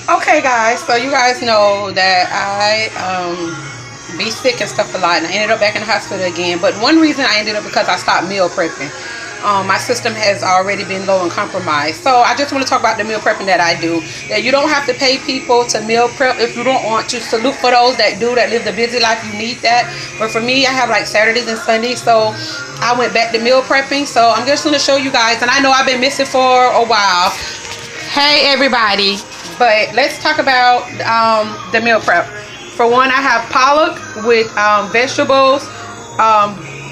Okay, guys, so you guys know that I be sick and stuff a lot, and I ended up back in the hospital again. But one reason I ended up because I stopped meal prepping. My system has already been low and compromised. So I just want to talk about the meal prepping that I do. That you don't have to pay people to meal prep if you don't want to. Salute for those that do, that live the busy life. You need that. But for me, I have like Saturdays and Sundays, so I went back to meal prepping. So I'm just going to show you guys, and I know I've been missing for a while. Hey everybody, but let's talk about the meal prep. For one, I have pollock with vegetables,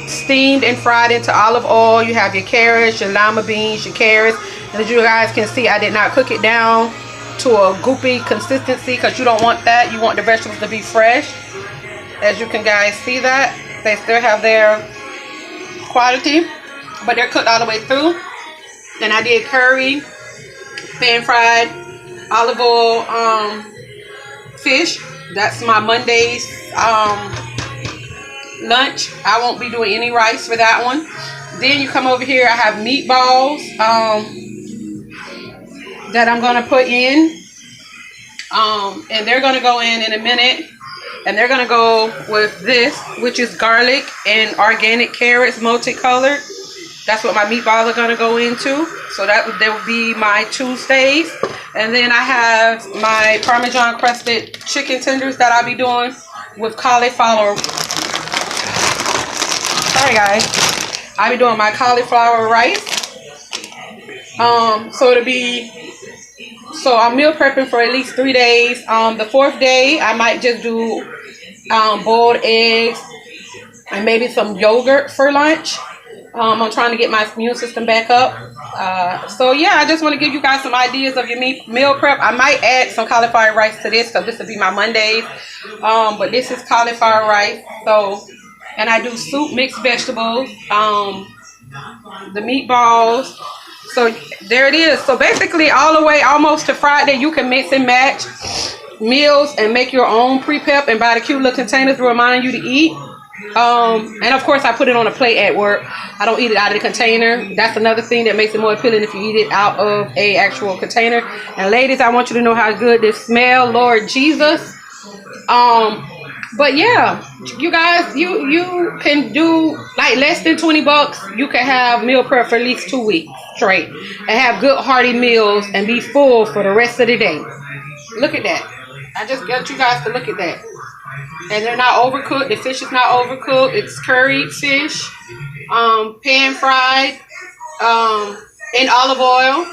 steamed and fried into olive oil. You have your carrots, your lima beans, your carrots, and as you guys can see, I did not cook it down to a goopy consistency because you don't want that. You want the vegetables to be fresh. As you can guys see, that they still have their quality, but they're cooked all the way through. Then I did curry, pan fried, olive oil, fish. That's my Monday's lunch. I won't be doing any rice for that one. Then you come over here, I have meatballs that I'm gonna put in, and they're gonna go in a minute, and they're gonna go with this, which is garlic and organic carrots multicolored. That's what my meatballs are gonna go into. So that will be my Tuesdays. And then I have my Parmesan crusted chicken tenders that I'll be doing with cauliflower. Sorry guys. I'll be doing my cauliflower rice. So I'm meal prepping for at least 3 days. The 4th day, I might just do boiled eggs and maybe some yogurt for lunch. I'm trying to get my immune system back up. So yeah, I just want to give you guys some ideas of your meal prep. I might add some cauliflower rice to this, so this will be my Mondays. But this is cauliflower rice. So, and I do soup, mixed vegetables, the meatballs. So there it is. So basically all the way almost to Friday, you can mix and match meals and make your own pre-prep and buy the cute little containers to remind you to eat. And of course I put it on a plate at work. I don't eat it out of the container. That's another thing that makes it more appealing if you eat it out of a actual container. And ladies, I want you to know how good this smells, Lord Jesus. But yeah, you guys, you can do like less than 20 bucks. You can have meal prep for at least 2 weeks straight and have good hearty meals and be full for the rest of the day. Look at that. I just got you guys to look at that. And they're not overcooked. The fish is not overcooked. It's curried fish, pan fried, in olive oil.